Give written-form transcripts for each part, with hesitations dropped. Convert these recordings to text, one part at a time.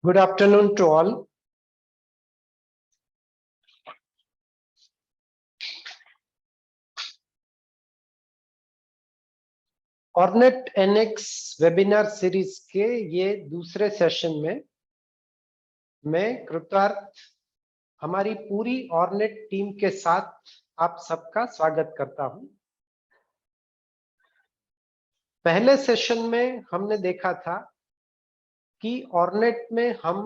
Good afternoon to all. Ornate NX webinar series के ये दूसरे सेशन में मैं कृतार्थ हमारी पूरी ऑर्नेट टीम के साथ आप सबका स्वागत करता हूं। पहले सेशन में हमने देखा था कि ऑर्नेट में हम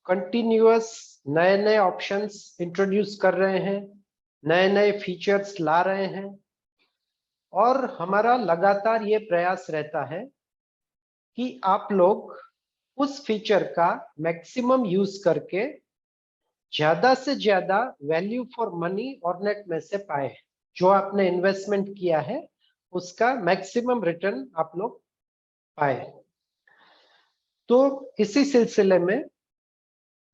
कंटिन्यूअस नए ऑप्शंस इंट्रोड्यूस कर रहे हैं, नए फीचर्स ला रहे हैं और हमारा लगातार ये प्रयास रहता है कि आप लोग उस फीचर का मैक्सिमम यूज करके ज्यादा से ज्यादा वैल्यू फॉर मनी ऑर्नेट में से पाए। जो आपने इन्वेस्टमेंट किया है उसका मैक्सिमम रिटर्न आप लोग पाए। तो इसी सिलसिले में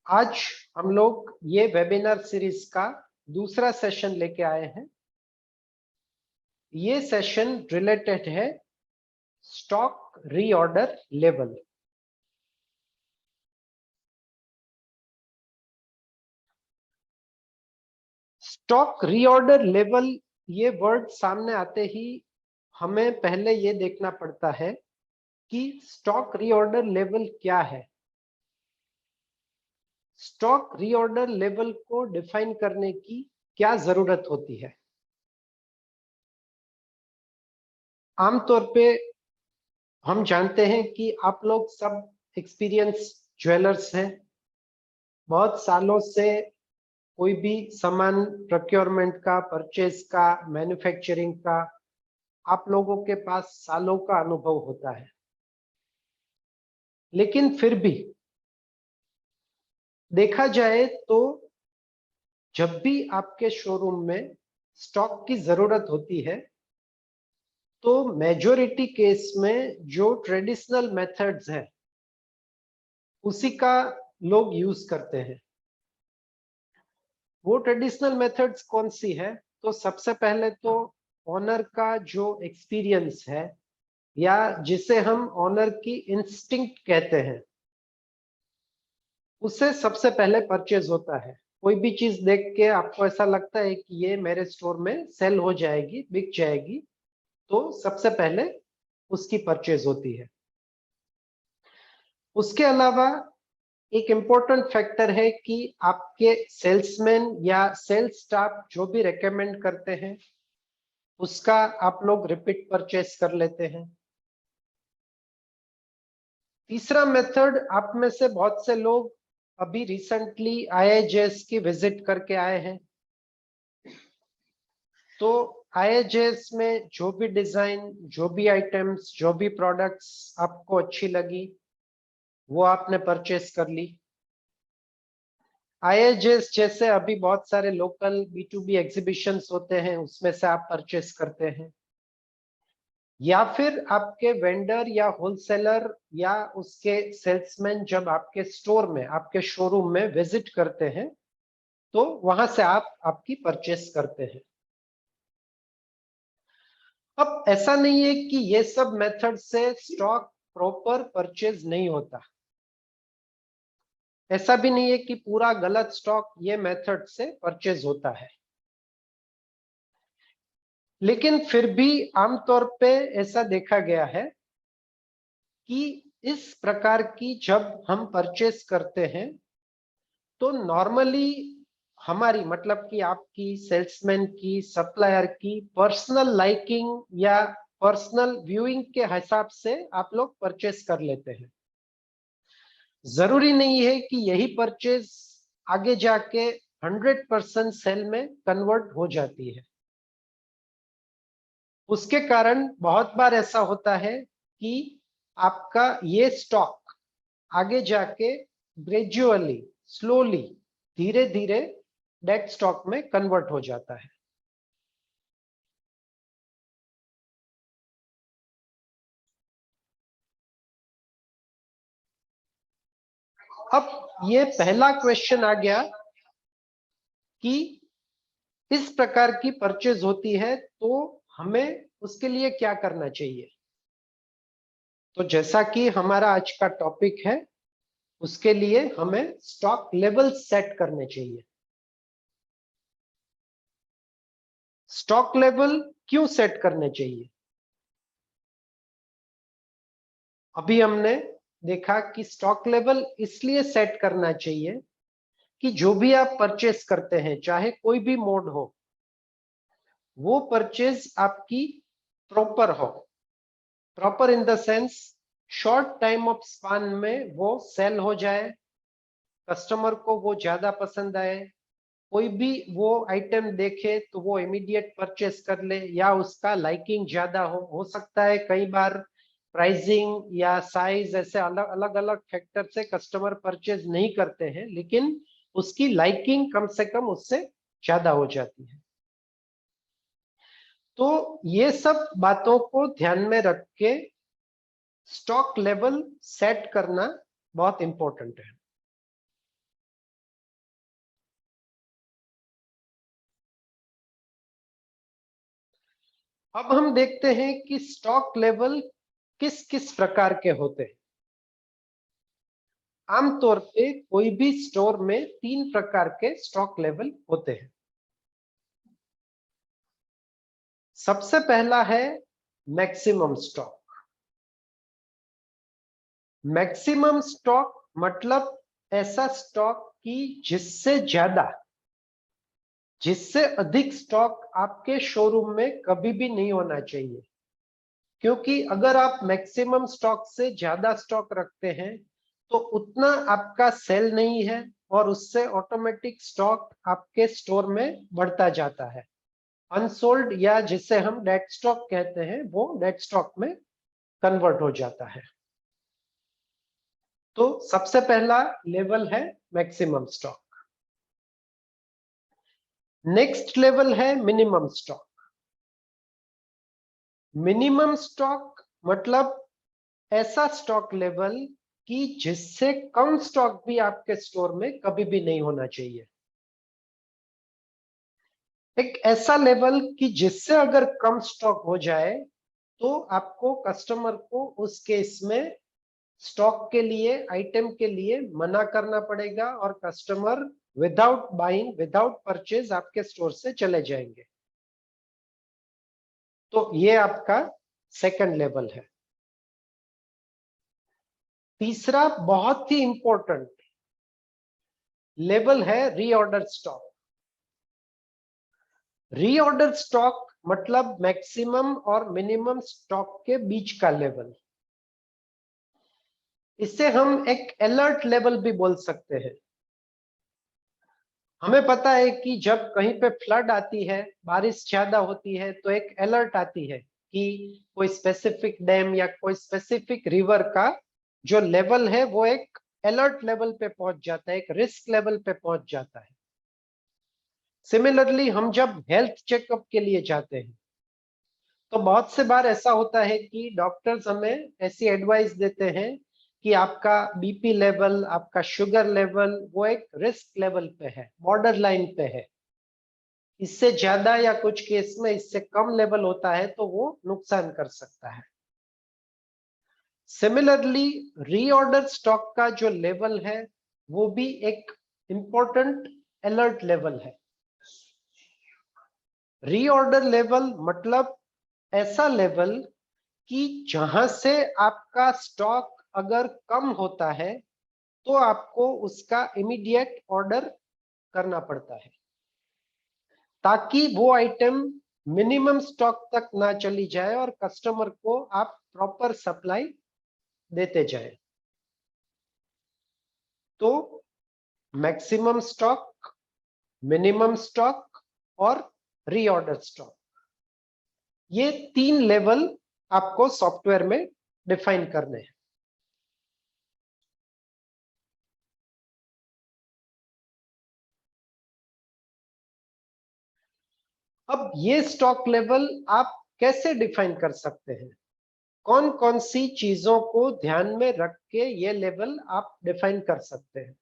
आज हम लोग ये वेबिनार सीरीज का दूसरा सेशन लेके आए हैं। ये सेशन रिलेटेड है stock reorder level. Stock reorder level ये वर्ड सामने आते ही हमें पहले ये देखना पड़ता है कि स्टॉक रीऑर्डर लेवल क्या है। स्टॉक रीऑर्डर लेवल को डिफाइन करने की क्या जरूरत होती है। आमतौर पे हम जानते हैं कि आप लोग सब एक्सपीरियंस ज्वेलर्स हैं। बहुत सालों से कोई भी सामान प्रोक्योरमेंट का, परचेज का, मैन्युफैक्चरिंग का आप लोगों के पास सालों का अनुभव होता है। लेकिन फिर भी देखा जाए तो जब भी आपके शोरूम में स्टॉक की जरूरत होती है तो मेजॉरिटी केस में जो ट्रेडिशनल मेथड्स हैं उसी का लोग यूज करते हैं। वो ट्रेडिशनल मेथड्स कौन सी है? तो सबसे पहले तो ऑनर का जो एक्सपीरियंस है या जिसे हम ऑनर की इंस्टिंक्ट कहते हैं उससे सबसे पहले परचेज होता है। कोई भी चीज देख के आपको ऐसा लगता है कि ये मेरे स्टोर में सेल हो जाएगी, बिक जाएगी, तो सबसे पहले उसकी परचेज होती है। उसके अलावा एक इम्पोर्टेंट फैक्टर है कि आपके सेल्समैन या सेल्स स्टाफ जो भी रेकमेंड करते हैं उसका आप लोग रिपीट परचेस कर लेते हैं। तीसरा मेथड, आप में से बहुत से लोग अभी रिसेंटली IIJS की विजिट करके आए हैं। तो IIJS में जो भी डिजाइन, जो भी आइटम्स, जो भी प्रोडक्ट्स आपको अच्छी लगी वो आपने परचेस कर ली। IIJS जैसे अभी बहुत सारे लोकल B2B एग्जीबिशंस होते हैं उसमें से आप परचेस करते हैं, या फिर आपके वेंडर या होलसेलर या उसके सेल्समैन जब आपके स्टोर में, आपके शोरूम में विजिट करते हैं तो वहां से आप आपकी परचेस करते हैं। अब ऐसा नहीं है कि ये सब मेथड से स्टॉक प्रॉपर परचेज नहीं होता। ऐसा भी नहीं है कि पूरा गलत स्टॉक ये मेथड से परचेज होता है। लेकिन फिर भी आमतौर पे ऐसा देखा गया है कि इस प्रकार की जब हम परचेस करते हैं तो नॉर्मली हमारी, मतलब कि आपकी, सेल्समैन की, सप्लायर की पर्सनल लाइकिंग या पर्सनल व्यूइंग के हिसाब से आप लोग परचेस कर लेते हैं। जरूरी नहीं है कि यही परचेज आगे जाके 100% सेल में कन्वर्ट हो जाती है। उसके कारण बहुत बार ऐसा होता है कि आपका ये स्टॉक आगे जाके ग्रेजुअली, स्लोली, धीरे धीरे डेड स्टॉक में कन्वर्ट हो जाता है। अब ये पहला क्वेश्चन आ गया कि इस प्रकार की परचेज होती है तो हमें उसके लिए क्या करना चाहिए। तो जैसा कि हमारा आज का टॉपिक है उसके लिए हमें स्टॉक लेवल सेट करने चाहिए। स्टॉक लेवल क्यों सेट करने चाहिए? अभी हमने देखा कि स्टॉक लेवल इसलिए सेट करना चाहिए कि जो भी आप परचेस करते हैं, चाहे कोई भी मोड हो, वो परचेज आपकी प्रॉपर हो। Proper in the sense short time of span में वो सेल हो जाए, कस्टमर को वो ज्यादा पसंद आए, कोई भी वो आइटम देखे तो वो इमीडिएट परचेस कर ले, या उसका लाइकिंग ज्यादा हो सकता है कई बार प्राइसिंग या साइज ऐसे अलग अलग अलग फैक्टर से कस्टमर परचेज नहीं करते हैं, लेकिन उसकी लाइकिंग कम से कम उससे ज्यादा हो जाती है। तो ये सब बातों को ध्यान में रख के स्टॉक लेवल सेट करना बहुत इंपॉर्टेंट है। अब हम देखते हैं कि स्टॉक लेवल किस किस प्रकार के होते हैं। आमतौर पे कोई भी स्टोर में 3 प्रकार के स्टॉक लेवल होते हैं। सबसे पहला है मैक्सिमम स्टॉक। मैक्सिमम स्टॉक मतलब ऐसा स्टॉक की जिससे अधिक स्टॉक आपके शोरूम में कभी भी नहीं होना चाहिए। क्योंकि अगर आप मैक्सिमम स्टॉक से ज्यादा स्टॉक रखते हैं तो उतना आपका सेल नहीं है, और उससे ऑटोमेटिक स्टॉक आपके स्टोर में बढ़ता जाता है। अनसोल्ड या जिसे हम डेड स्टॉक कहते हैं, वो डेड स्टॉक में कन्वर्ट हो जाता है। तो सबसे पहला लेवल है मैक्सिमम स्टॉक। नेक्स्ट लेवल है मिनिमम स्टॉक। मिनिमम स्टॉक मतलब ऐसा स्टॉक लेवल कि जिससे कम स्टॉक भी आपके स्टोर में कभी भी नहीं होना चाहिए। एक ऐसा लेवल कि जिससे अगर कम स्टॉक हो जाए तो आपको कस्टमर को उस केस में स्टॉक के लिए, आइटम के लिए मना करना पड़ेगा, और customer without buying, without purchase आपके स्टोर से चले जाएंगे। तो ये आपका सेकंड लेवल है। तीसरा बहुत ही इंपॉर्टेंट लेवल है रीऑर्डर स्टॉक। रीऑर्डर स्टॉक मतलब मैक्सिमम और मिनिमम स्टॉक के बीच का लेवल। इसे हम एक अलर्ट लेवल भी बोल सकते हैं। हमें पता है कि जब कहीं पे फ्लड आती है, बारिश ज्यादा होती है, तो एक अलर्ट आती है कि कोई स्पेसिफिक डैम या कोई स्पेसिफिक रिवर का जो लेवल है वो एक अलर्ट लेवल पे पहुंच जाता है, एक रिस्क लेवल पे पहुंच जाता है। सिमिलरली हम जब हेल्थ चेकअप के लिए जाते हैं तो बहुत से बार ऐसा होता है कि डॉक्टर्स हमें ऐसी एडवाइस देते हैं कि आपका बीपी लेवल, आपका शुगर लेवल वो एक रिस्क लेवल पे है, बॉर्डर लाइन पे है। इससे ज्यादा या कुछ केस में इससे कम लेवल होता है तो वो नुकसान कर सकता है। सिमिलरली रीऑर्डर स्टॉक का जो लेवल है वो भी एक इंपॉर्टेंट अलर्ट लेवल है। रीऑर्डर लेवल मतलब ऐसा लेवल कि जहां से आपका स्टॉक अगर कम होता है तो आपको उसका इमीडिएट ऑर्डर करना पड़ता है, ताकि वो आइटम मिनिमम स्टॉक तक ना चली जाए और कस्टमर को आप प्रॉपर सप्लाई देते जाए। तो मैक्सिमम स्टॉक, मिनिमम स्टॉक और रीऑर्डर स्टॉक, ये 3 लेवल आपको सॉफ्टवेयर में डिफाइन करने हैं। अब ये स्टॉक लेवल आप कैसे डिफाइन कर सकते हैं? कौन कौन सी चीजों को ध्यान में रख के ये लेवल आप डिफाइन कर सकते हैं?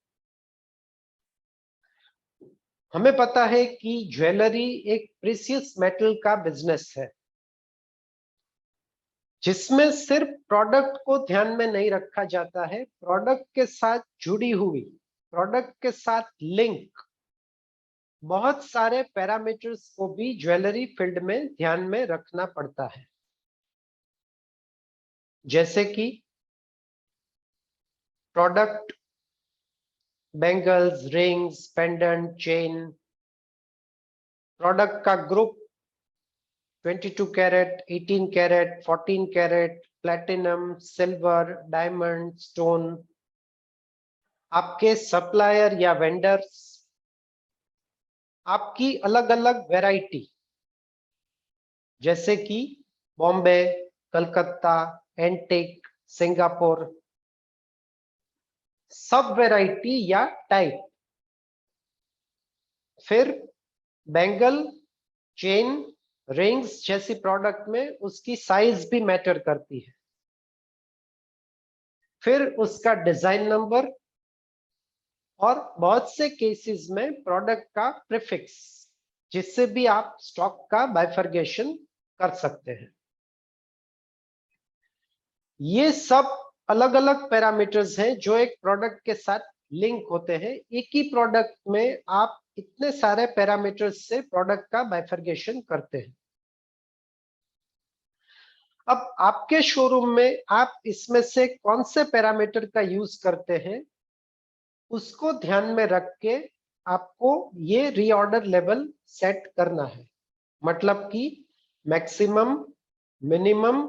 हमें पता है कि ज्वेलरी एक प्रीशियस मेटल का बिजनेस है। जिसमें सिर्फ प्रोडक्ट को ध्यान में नहीं रखा जाता है, प्रोडक्ट के साथ जुड़ी हुई, प्रोडक्ट के साथ लिंक बहुत सारे पैरामीटर्स को भी ज्वेलरी फील्ड में ध्यान में रखना पड़ता है। जैसे कि product, bangles, rings, pendant, chain, product का group 22 carat, 18 carat, 14 carat, platinum, silver, diamond, stone, आपके सप्लायर या वेंडर्स, आपकी अलग अलग वैरायटी, जैसे कि बॉम्बे, कलकत्ता, एंटिक, सिंगापुर, सब वैरायटी या टाइप। फिर बैंगल, चेन, रिंग्स जैसी प्रोडक्ट में उसकी साइज भी मैटर करती है। फिर उसका डिजाइन नंबर, और बहुत से केसेस में प्रोडक्ट का प्रीफिक्स, जिससे भी आप स्टॉक का बाइफर्गेशन कर सकते हैं। ये सब अलग अलग पैरामीटर्स हैं जो एक प्रोडक्ट के साथ लिंक होते हैं। एक ही प्रोडक्ट में आप इतने सारे पैरामीटर्स से प्रोडक्ट का बाइफर्गेशन करते हैं। अब आपके शोरूम में आप इसमें से कौन से पैरामीटर का यूज करते हैं, उसको ध्यान में रख के आपको ये रीऑर्डर लेवल सेट करना है। मतलब कि मैक्सिमम, मिनिमम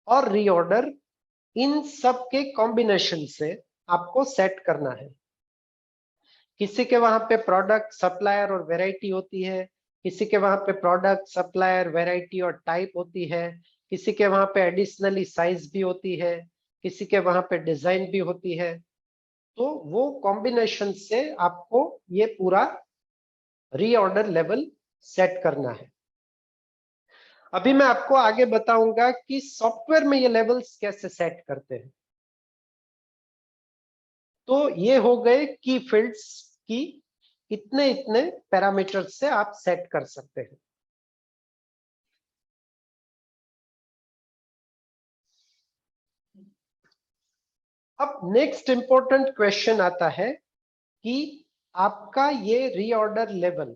और रीऑर्डर, इन सब के कॉम्बिनेशन से आपको सेट करना है। किसी के वहां पे प्रोडक्ट, सप्लायर और वैरायटी होती है, किसी के वहां पे प्रोडक्ट, सप्लायर, वैरायटी और टाइप होती है, किसी के वहां पे एडिशनली साइज भी होती है, किसी के वहां पे डिजाइन भी होती है। तो वो कॉम्बिनेशन से आपको ये पूरा रीऑर्डर लेवल सेट करना है। अभी मैं आपको आगे बताऊंगा कि सॉफ्टवेयर में ये लेवल्स कैसे सेट करते हैं। तो ये हो गए की फील्ड्स की इतने इतने पैरामीटर से आप सेट कर सकते हैं। अब नेक्स्ट इंपॉर्टेंट क्वेश्चन आता है कि आपका ये रीऑर्डर लेवल,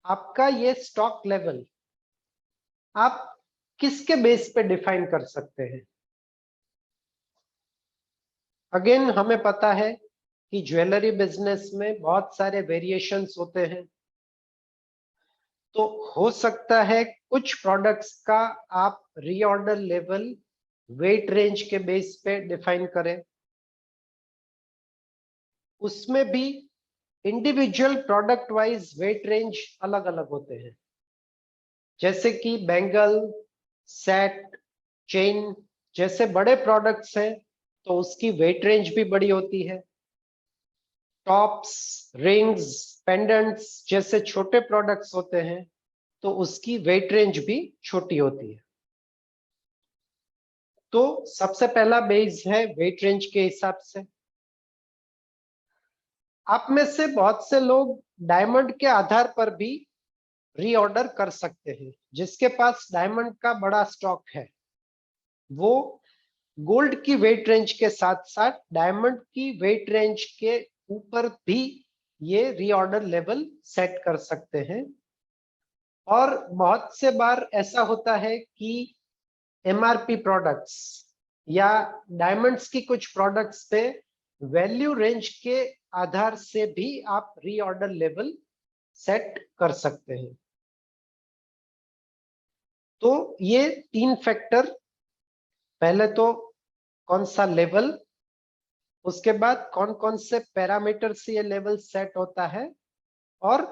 आपका ये स्टॉक लेवल आप किसके बेस पे डिफाइन कर सकते हैं। अगेन हमें पता है कि ज्वेलरी बिजनेस में बहुत सारे वेरिएशंस होते हैं। तो हो सकता है कुछ प्रोडक्ट्स का आप रीऑर्डर लेवल वेट रेंज के बेस पे डिफाइन करें। उसमें भी individual product wise weight range अलग अलग होते हैं। जैसे कि बैंगल, सेट, चेन जैसे बड़े प्रोडक्ट्स हैं तो उसकी वेट रेंज भी बड़ी होती है। टॉप्स, रिंग्स, पेंडेंट्स जैसे छोटे प्रोडक्ट्स होते हैं तो उसकी वेट रेंज भी छोटी होती है। तो सबसे पहला बेस है वेट रेंज के हिसाब से। आप में से बहुत से लोग डायमंड के आधार पर भी रीऑर्डर कर सकते हैं। जिसके पास डायमंड का बड़ा स्टॉक है वो गोल्ड की वेट रेंज के साथ साथ डायमंड की वेट रेंज के ऊपर भी ये रीऑर्डर लेवल सेट कर सकते हैं। और बहुत से बार ऐसा होता है कि एमआरपी प्रोडक्ट्स या डायमंड्स की कुछ प्रोडक्ट्स पे वैल्यू रेंज के आधार से भी आप रीऑर्डर लेवल सेट कर सकते हैं। तो ये तीन फैक्टर, पहले तो कौन सा लेवल, उसके बाद कौन कौन से पैरामीटर से ये लेवल सेट होता है और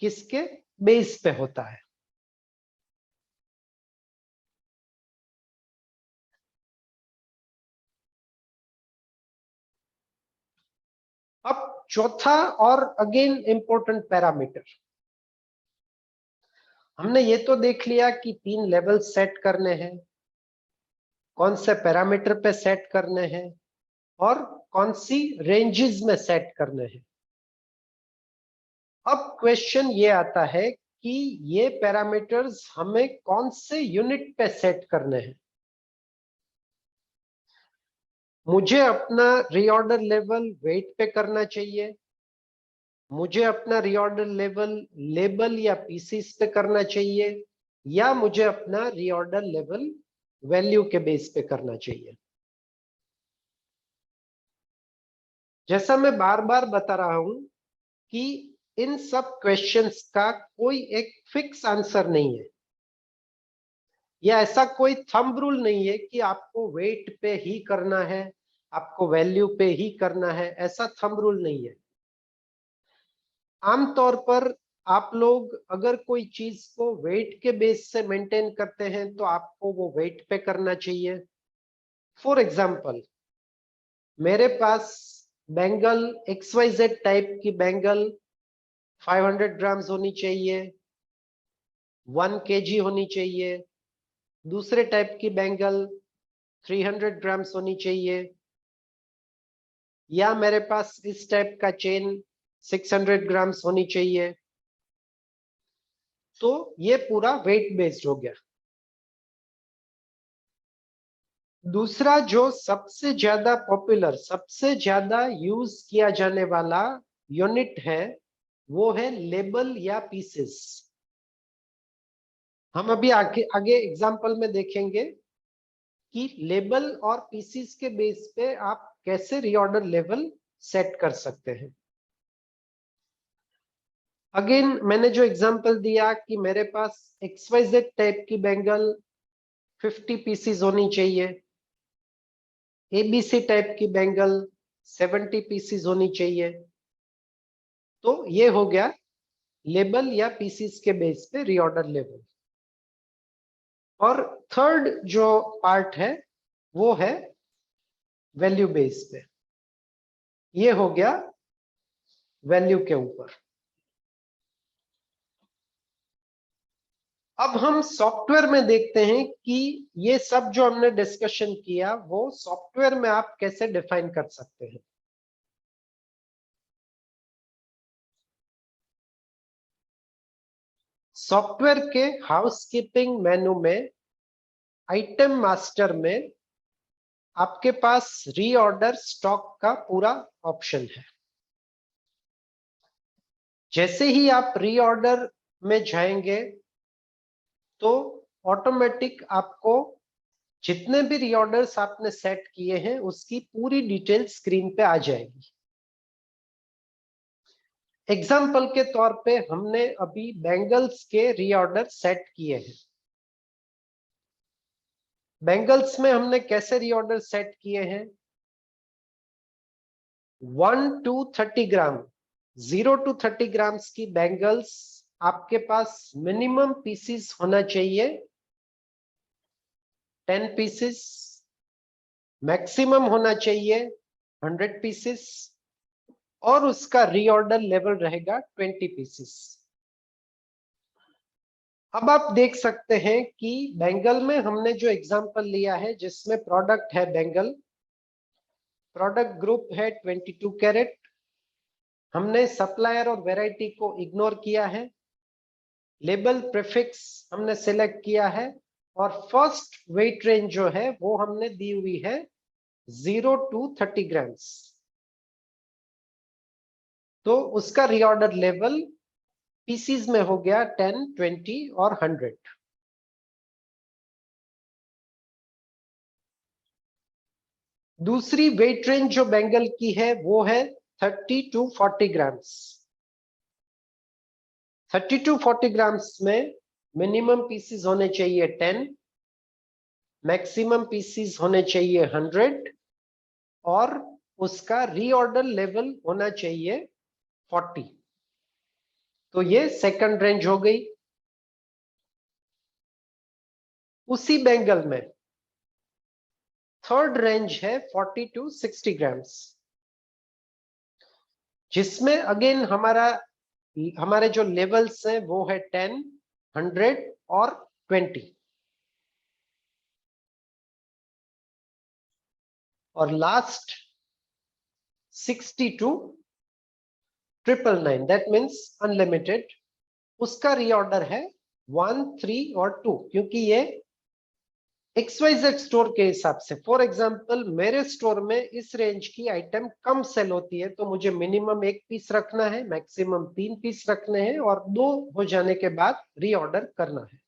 किसके बेस पे होता है। अब चौथा और अगेन इंपॉर्टेंट पैरामीटर, हमने ये तो देख लिया कि तीन लेवल सेट करने हैं, कौन से पैरामीटर पे सेट करने हैं और कौन सी रेंजेस में सेट करने हैं। अब क्वेश्चन ये आता है कि ये पैरामीटर्स हमें कौन से यूनिट पे सेट करने हैं। मुझे अपना रीऑर्डर लेवल वेट पे करना चाहिए, मुझे अपना रीऑर्डर लेवल लेबल या पीसीस पे करना चाहिए, या मुझे अपना रीऑर्डर लेवल वैल्यू के बेस पे करना चाहिए। जैसा मैं बार बार बता रहा हूं कि इन सब क्वेश्चंस का कोई एक फिक्स आंसर नहीं है, या ऐसा कोई थंब रूल नहीं है कि आपको वेट पे ही करना है, आपको वैल्यू पे ही करना है, ऐसा थंब रूल नहीं है। आमतौर पर आप लोग अगर कोई चीज को वेट के बेस से मेंटेन करते हैं तो आपको वो वेट पे करना चाहिए। फॉर एग्जाम्पल, मेरे पास बैंगल XYZ टाइप की बैंगल 500 ग्राम्स होनी चाहिए, 1 kg होनी चाहिए। दूसरे टाइप की बैंगल 300 ग्राम्स होनी चाहिए, या मेरे पास इस टाइप का चेन 600 ग्राम्स होनी चाहिए। तो ये पूरा वेट बेस्ड हो गया। दूसरा जो सबसे ज्यादा पॉपुलर, सबसे ज्यादा यूज किया जाने वाला यूनिट है वो है लेबल या पीसेस। हम अभी आगे आगे एग्जांपल में देखेंगे कि लेबल और पीसीस के बेस पे आप कैसे रीऑर्डर लेवल सेट कर सकते हैं। अगेन मैंने जो एग्जांपल दिया कि मेरे पास XYZ टाइप की बैंगल 50 पीसीस होनी चाहिए, ABC टाइप की बैंगल 70 पीसीस होनी चाहिए। तो ये हो गया लेबल या पीसीस के बेस पे रीऑर्डर लेवल। और थर्ड जो पार्ट है वो है वैल्यू बेस पे। ये हो गया वैल्यू के ऊपर। अब हम सॉफ्टवेयर में देखते हैं कि ये सब जो हमने डिस्कशन किया वो सॉफ्टवेयर में आप कैसे डिफाइन कर सकते हैं। सॉफ्टवेयर के हाउसकीपिंग मेनू में आइटम मास्टर में आपके पास रीऑर्डर स्टॉक का पूरा ऑप्शन है। जैसे ही आप रीऑर्डर में जाएंगे तो ऑटोमेटिक आपको जितने भी रीऑर्डर्स आपने सेट किए हैं उसकी पूरी डिटेल स्क्रीन पे आ जाएगी। एग्जाम्पल के तौर पे हमने अभी बैंगल्स के रीऑर्डर सेट किए हैं। बैंगल्स में हमने कैसे रीऑर्डर सेट किए हैं? 1 to 30 ग्राम, 0 to 30 ग्राम्स की बैंगल्स आपके पास मिनिमम पीसीस होना चाहिए 10 पीसेस, मैक्सिमम होना चाहिए 100 पीसेस, और उसका रीऑर्डर लेवल रहेगा 20 पीसेस। अब आप देख सकते हैं कि बैंगल में हमने जो एग्जांपल लिया है जिसमें प्रोडक्ट है बैंगल, प्रोडक्ट ग्रुप है 22 कैरेट, हमने सप्लायर और वैरायटी को इग्नोर किया है, लेबल प्रीफिक्स हमने सिलेक्ट किया है, और फर्स्ट वेट रेंज जो है वो हमने दी हुई है 0 to 30 ग्राम्स। तो उसका रीऑर्डर लेवल पीसीज में हो गया 10, 20 और 100। दूसरी वेट रेंज जो बैंगल की है वो है 30 to 40 ग्राम्स। 30 to 40 ग्राम्स में मिनिमम पीसीज होने चाहिए 10, मैक्सिमम पीसीज होने चाहिए 100, और उसका रीऑर्डर लेवल होना चाहिए 40। तो ये सेकंड रेंज हो गई। उसी बैंगल में थर्ड रेंज है 40 to 60 ग्राम्स, जिसमें अगेन हमारे जो लेवल्स हैं वो है 10, 100 और 20। और last 60 to 999, that means unlimited, उसका रीऑर्डर है 1, 3 और 2, क्योंकि ये XYZ स्टोर के हिसाब से, फॉर एग्जांपल मेरे स्टोर में इस रेंज की आइटम कम सेल होती है, तो मुझे मिनिमम 1 पीस रखना है, मैक्सिमम 3 पीस रखने हैं और 2 हो जाने के बाद रीऑर्डर करना है।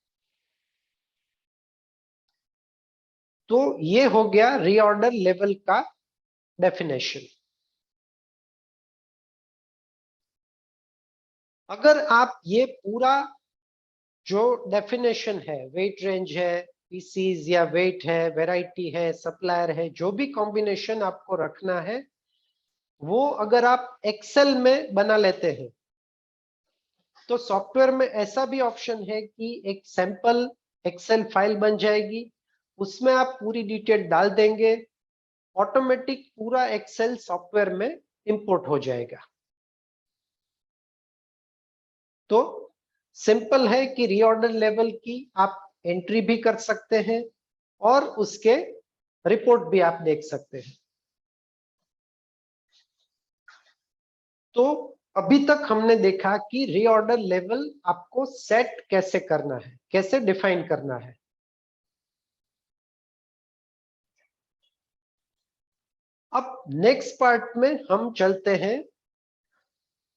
तो ये हो गया रीऑर्डर लेवल का डेफिनेशन। अगर आप ये पूरा जो डेफिनेशन है, वेट रेंज है, पीसीज या वेट है, वैरायटी है, सप्लायर है, जो भी कॉम्बिनेशन आपको रखना है, वो अगर आप एक्सेल में बना लेते हैं, तो सॉफ्टवेयर में ऐसा भी ऑप्शन है कि एक सैंपल एक्सेल फाइल बन जाएगी, उसमें आप पूरी डिटेल डाल देंगे, ऑटोमेटिक पूरा एक्सेल सॉफ्टवेयर में इंपोर्ट हो जाएगा। तो सिंपल है कि रीऑर्डर लेवल की आप एंट्री भी कर सकते हैं और उसके रिपोर्ट भी आप देख सकते हैं। तो अभी तक हमने देखा कि रीऑर्डर लेवल आपको सेट कैसे करना है, कैसे डिफाइन करना है। अब नेक्स्ट पार्ट में हम चलते हैं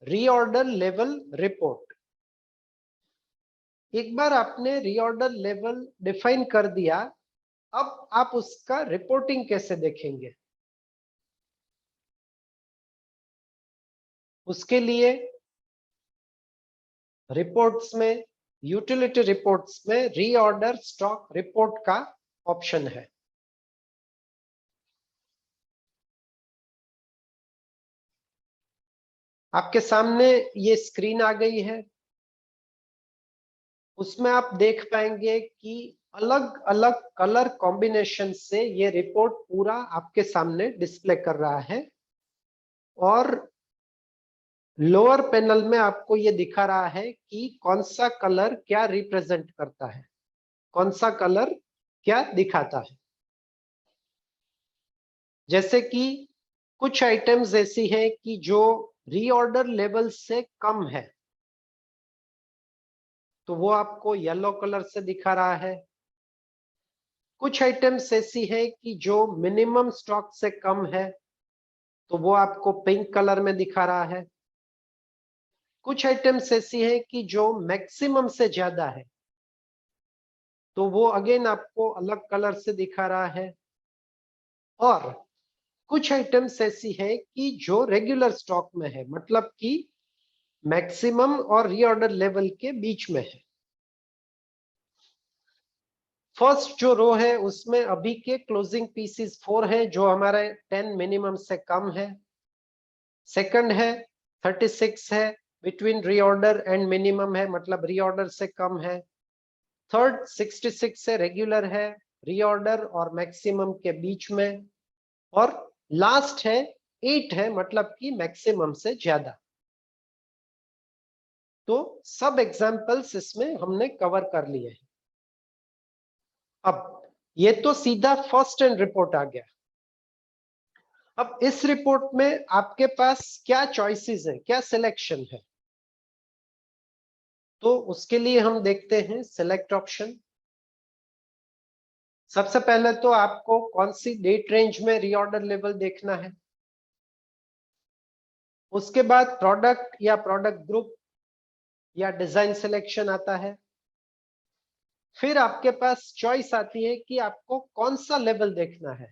रीऑर्डर लेवल रिपोर्ट। एक बार आपने रीऑर्डर लेवल डिफाइन कर दिया, अब आप उसका रिपोर्टिंग कैसे देखेंगे? उसके लिए रिपोर्ट्स में, यूटिलिटी रिपोर्ट्स में रीऑर्डर स्टॉक रिपोर्ट का ऑप्शन है। आपके सामने ये स्क्रीन आ गई है, उसमें आप देख पाएंगे कि अलग अलग कलर कॉम्बिनेशन से ये रिपोर्ट पूरा आपके सामने डिस्प्ले कर रहा है और लोअर पैनल में आपको ये दिखा रहा है कि कौन सा कलर क्या रिप्रेजेंट करता है, कौन सा कलर क्या दिखाता है। जैसे कि कुछ आइटम्स ऐसी हैं कि जो रीऑर्डर लेवल से कम है, तो वो आपको येलो कलर से दिखा रहा है। कुछ आइटम्स ऐसी है कि जो मिनिमम स्टॉक से कम है, तो वो आपको पिंक कलर में दिखा रहा है। कुछ आइटम्स ऐसी है कि जो मैक्सिमम से ज्यादा है, तो वो अगेन आपको अलग कलर से दिखा रहा है। और कुछ आइटम्स ऐसी है कि जो रेगुलर स्टॉक में है, मतलब कि मैक्सिमम और रीऑर्डर लेवल के बीच में है। फर्स्ट जो रो है उसमें अभी के क्लोजिंग पीसेस 4 है, जो हमारे 10 मिनिमम से कम है। सेकंड है 36 है, बिटवीन रीऑर्डर एंड मिनिमम है, मतलब रीऑर्डर से कम है। थर्ड 66 है, रेगुलर है, रीऑर्डर और मैक्सिमम के बीच में। और लास्ट है 8 है, मतलब कि मैक्सिमम से ज्यादा। तो सब एग्जांपल्स इसमें हमने कवर कर लिए हैं। अब ये तो सीधा फर्स्ट एंड रिपोर्ट आ गया। अब इस रिपोर्ट में आपके पास क्या चॉइसेस हैं, क्या सिलेक्शन है? तो उसके लिए हम देखते हैं सिलेक्ट ऑप्शन। सबसे पहले तो आपको कौन सी डेट रेंज में रीऑर्डर लेवल देखना है। उसके बाद प्रोडक्ट या प्रोडक्ट ग्रुप या डिजाइन सिलेक्शन आता है। फिर आपके पास चॉइस आती है कि आपको कौन सा लेवल देखना है,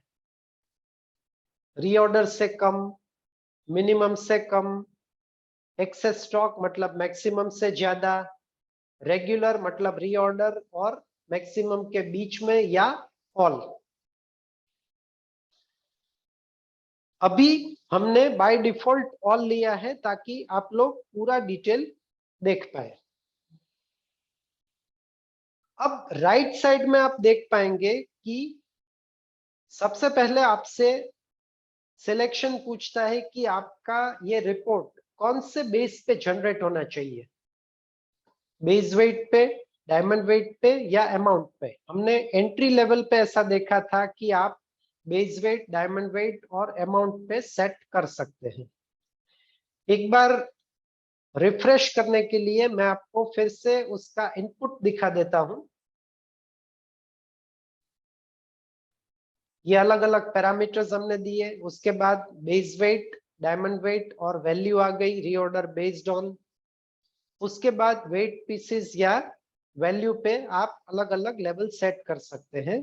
रीऑर्डर से कम, मिनिमम से कम, एक्सेस स्टॉक मतलब मैक्सिमम से ज्यादा, रेगुलर मतलब रीऑर्डर और मैक्सिमम के बीच में, या ऑल। अभी हमने बाय डिफॉल्ट ऑल लिया है ताकि आप लोग पूरा डिटेल देख पाए। अब राइट साइड में आप देख पाएंगे कि सबसे पहले आपसे सिलेक्शन पूछता है कि आपका ये रिपोर्ट कौन से बेस पे जनरेट होना चाहिए, बेस वेट पे, डायमंड वेट पे या अमाउंट पे। हमने एंट्री लेवल पे ऐसा देखा था कि आप बेस वेट, डायमंड वेट और अमाउंट पे सेट कर सकते हैं। एक बार रिफ्रेश करने के लिए मैं आपको फिर से उसका इनपुट दिखा देता हूं। ये अलग अलग पैरामीटर्स हमने दिए। उसके बाद बेस वेट, डायमंड वेट और वैल्यू आ गई, रीऑर्डर बेस्ड ऑन। उसके बाद वेट पीसेस या वैल्यू पे आप अलग अलग लेवल सेट कर सकते हैं।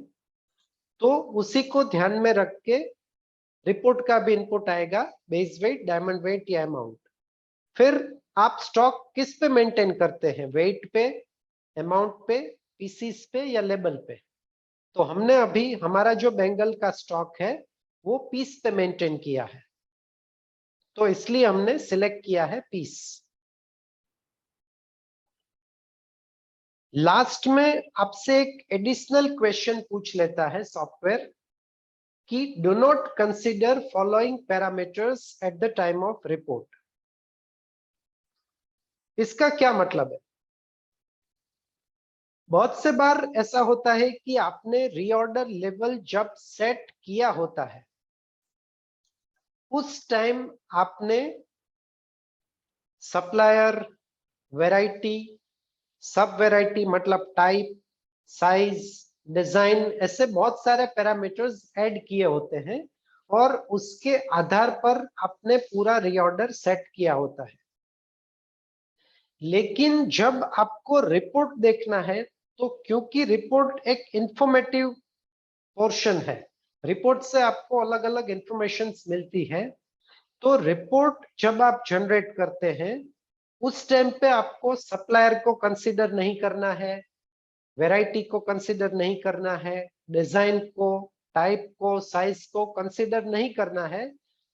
तो उसी को ध्यान में रख के रिपोर्ट का भी इनपुट आएगा, बेस वेट, डायमंड वेट या अमाउंट। फिर आप स्टॉक किस पे मेंटेन करते हैं, वेट पे, अमाउंट पे, पीसीस पे या लेबल पे। तो हमने अभी हमारा जो बेंगल का स्टॉक है वो पीस पे मेंटेन किया है, तो इसलिए हमने सिलेक्ट किया है पीस। लास्ट में आपसे एक एडिशनल क्वेश्चन पूछ लेता है सॉफ्टवेयर कि do not consider following parameters at the time of report. इसका क्या मतलब है? बहुत से बार ऐसा होता है कि आपने रीऑर्डर लेवल जब सेट किया होता है उस टाइम आपने सप्लायर, वैरायटी, सब वैरायटी मतलब टाइप, साइज, डिजाइन, ऐसे बहुत सारे पैरामीटर्स ऐड किए होते हैं और उसके आधार पर आपने पूरा रीऑर्डर सेट किया होता है। लेकिन जब आपको रिपोर्ट देखना है तो क्योंकि रिपोर्ट एक इंफॉर्मेटिव पोर्शन है, रिपोर्ट से आपको अलग अलग इंफॉर्मेशन मिलती है, तो रिपोर्ट जब आप जनरेट करते हैं उस टाइम पे आपको सप्लायर को कंसीडर नहीं करना है, वैरायटी को कंसीडर नहीं करना है, डिजाइन को, टाइप को, साइज को कंसीडर नहीं करना है।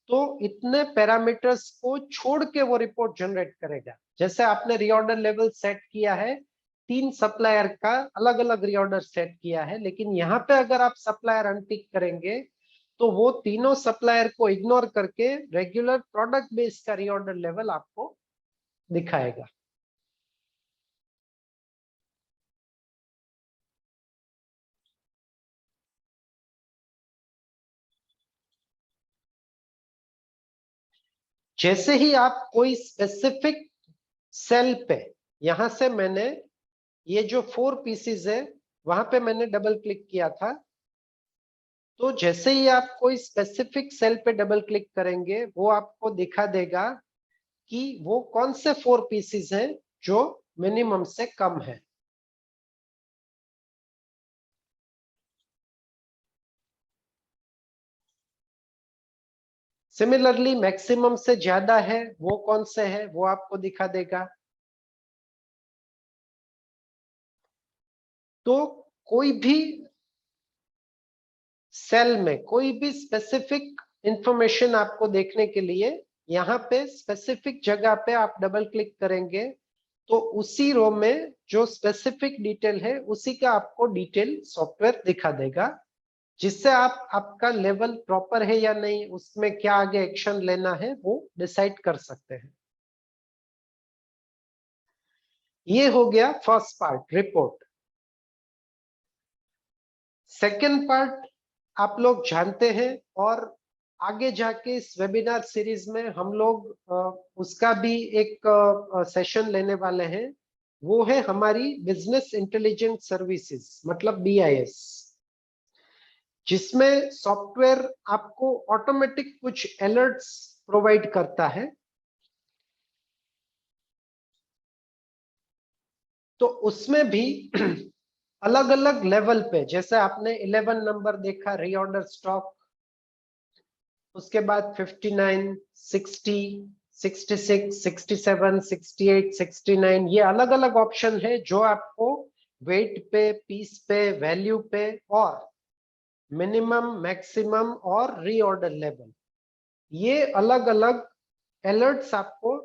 तो इतने पैरामीटर्स को छोड़ के वो रिपोर्ट जनरेट करेगा। जैसे आपने रीऑर्डर लेवल सेट किया है, 3 सप्लायर का अलग अलग रीऑर्डर सेट किया है, लेकिन यहाँ पे अगर आप सप्लायर अनटिक करेंगे तो वो तीनों सप्लायर को इग्नोर करके रेगुलर प्रोडक्ट बेस्ड का रीऑर्डर लेवल आपको दिखाएगा। जैसे ही आप कोई स्पेसिफिक सेल पे, यहां से मैंने ये जो 4 पीसेस है वहां पे मैंने डबल क्लिक किया था, तो जैसे ही आप कोई स्पेसिफिक सेल पे डबल क्लिक करेंगे वो आपको दिखा देगा कि वो कौन से 4 पीसेस हैं जो मिनिमम से कम है। सिमिलरली मैक्सिमम से ज्यादा है वो कौन से है वो आपको दिखा देगा। तो कोई भी सेल में कोई भी स्पेसिफिक इंफॉर्मेशन आपको देखने के लिए यहाँ पे स्पेसिफिक जगह पे आप डबल क्लिक करेंगे तो उसी रो में जो स्पेसिफिक डिटेल है उसी का आपको डिटेल सॉफ्टवेयर दिखा देगा, जिससे आप आपका लेवल प्रॉपर है या नहीं, उसमें क्या आगे एक्शन लेना है वो डिसाइड कर सकते हैं। ये हो गया first part, report. Second part आप लोग जानते हैं और आगे जाके इस वेबिनार सीरीज में हम लोग उसका भी एक सेशन लेने वाले हैं। वो है हमारी बिजनेस इंटेलिजेंस सर्विसेज मतलब BIS, जिसमें सॉफ्टवेयर आपको ऑटोमेटिक कुछ अलर्ट्स प्रोवाइड करता है। तो उसमें भी अलग अलग लेवल पे, जैसे आपने 11 नंबर देखा रीऑर्डर स्टॉक, उसके बाद 59, 60, 66, 67, 68, 69, ये अलग अलग ऑप्शन है जो आपको वेट पे, पीस पे, वैल्यू पे और मिनिमम, मैक्सिमम और रीऑर्डर लेवल, ये अलग अलग अलर्ट्स आपको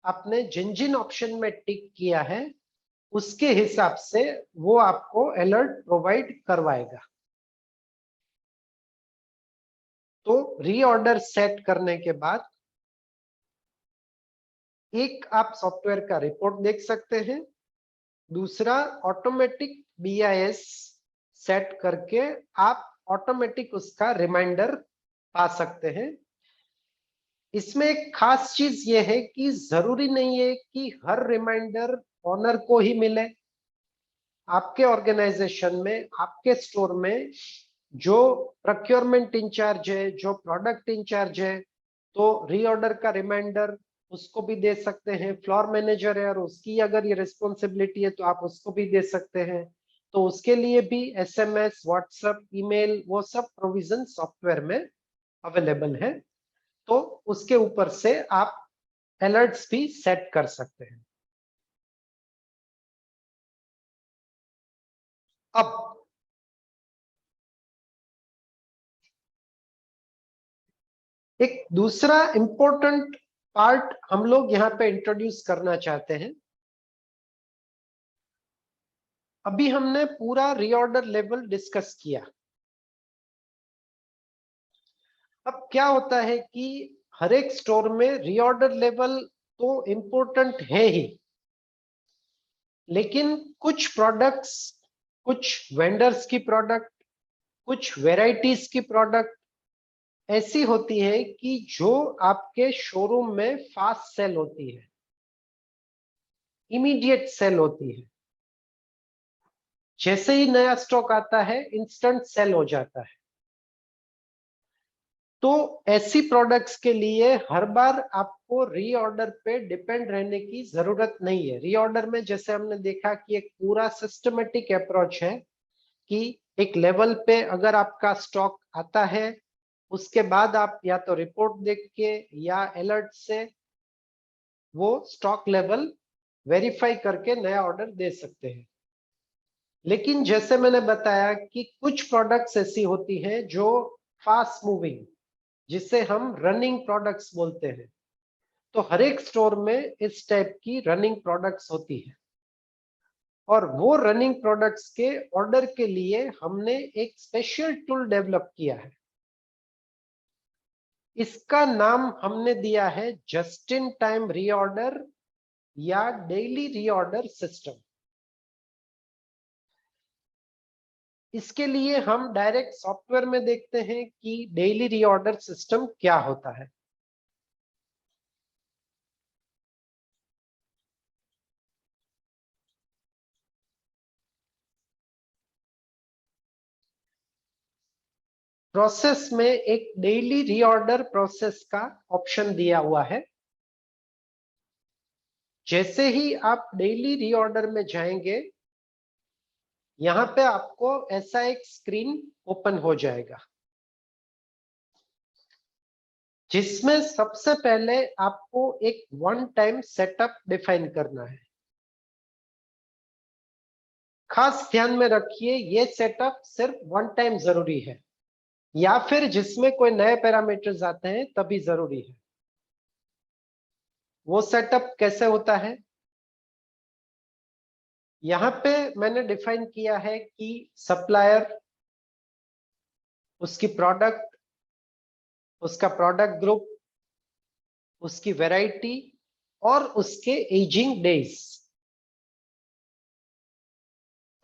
आपने जिन जिन ऑप्शन में टिक किया है उसके हिसाब से वो आपको अलर्ट प्रोवाइड करवाएगा। तो रीऑर्डर सेट करने के बाद एक आप सॉफ्टवेयर का रिपोर्ट देख सकते हैं, दूसरा ऑटोमेटिक BIS सेट करके आप ऑटोमेटिक उसका रिमाइंडर पा सकते हैं। इसमें एक खास चीज ये है कि जरूरी नहीं है कि हर रिमाइंडर ओनर को ही मिले। आपके ऑर्गेनाइजेशन में, आपके स्टोर में जो प्रोक्योरमेंट इंचार्ज है, जो प्रोडक्ट इंचार्ज है, तो रीऑर्डर का रिमाइंडर उसको भी दे सकते हैं। फ्लोर मैनेजर है और उसकी अगर ये रिस्पॉन्सिबिलिटी है तो आप उसको भी दे सकते हैं। तो उसके लिए भी SMS, व्हाट्सएप, ईमेल, वो सब प्रोविजन सॉफ्टवेयर में अवेलेबल है। तो उसके ऊपर से आप अलर्ट्स भी सेट कर सकते हैं। अब एक दूसरा इंपॉर्टेंट पार्ट हम लोग यहाँ पे इंट्रोड्यूस करना चाहते हैं। अभी हमने पूरा रीऑर्डर लेवल डिस्कस किया। अब क्या होता है कि हर एक स्टोर में रीऑर्डर लेवल तो इंपॉर्टेंट है ही, लेकिन कुछ प्रोडक्ट्स, कुछ वेंडर्स की प्रोडक्ट, कुछ वेराइटीज की प्रोडक्ट ऐसी होती है कि जो आपके शोरूम में फास्ट सेल होती है, इमीडिएट सेल होती है। जैसे ही नया स्टॉक आता है इंस्टेंट सेल हो जाता है। तो ऐसी प्रोडक्ट्स के लिए हर बार आपको रीऑर्डर पे डिपेंड रहने की जरूरत नहीं है। रीऑर्डर में जैसे हमने देखा कि एक पूरा सिस्टमेटिक अप्रोच है कि एक लेवल पे अगर आपका स्टॉक आता है, उसके बाद आप या तो रिपोर्ट देख के या अलर्ट से वो स्टॉक लेवल वेरीफाई करके नया ऑर्डर दे सकते हैं। लेकिन जैसे मैंने बताया कि कुछ प्रोडक्ट्स ऐसी होती हैं जो फास्ट मूविंग, जिसे हम रनिंग प्रोडक्ट्स बोलते हैं। तो हर एक स्टोर में इस टाइप की रनिंग प्रोडक्ट्स होती है और वो रनिंग प्रोडक्ट्स के ऑर्डर के लिए हमने एक स्पेशल टूल डेवलप किया है। इसका नाम हमने दिया है जस्ट इन टाइम रीऑर्डर या डेली रीऑर्डर सिस्टम। इसके लिए हम डायरेक्ट सॉफ्टवेयर में देखते हैं कि डेली रीऑर्डर सिस्टम क्या होता है। प्रोसेस में एक डेली रीऑर्डर प्रोसेस का ऑप्शन दिया हुआ है। जैसे ही आप डेली रीऑर्डर में जाएंगे, यहां पे आपको ऐसा एक स्क्रीन ओपन हो जाएगा जिसमें सबसे पहले आपको एक वन टाइम सेटअप डिफाइन करना है। खास ध्यान में रखिए, ये सेटअप सिर्फ वन टाइम जरूरी है या फिर जिसमें कोई नए पैरामीटर्स आते हैं तभी जरूरी है। वो सेटअप कैसे होता है, यहाँ पे मैंने डिफाइन किया है कि सप्लायर, उसकी प्रोडक्ट, उसका प्रोडक्ट ग्रुप, उसकी वैरायटी और उसके एजिंग डेज।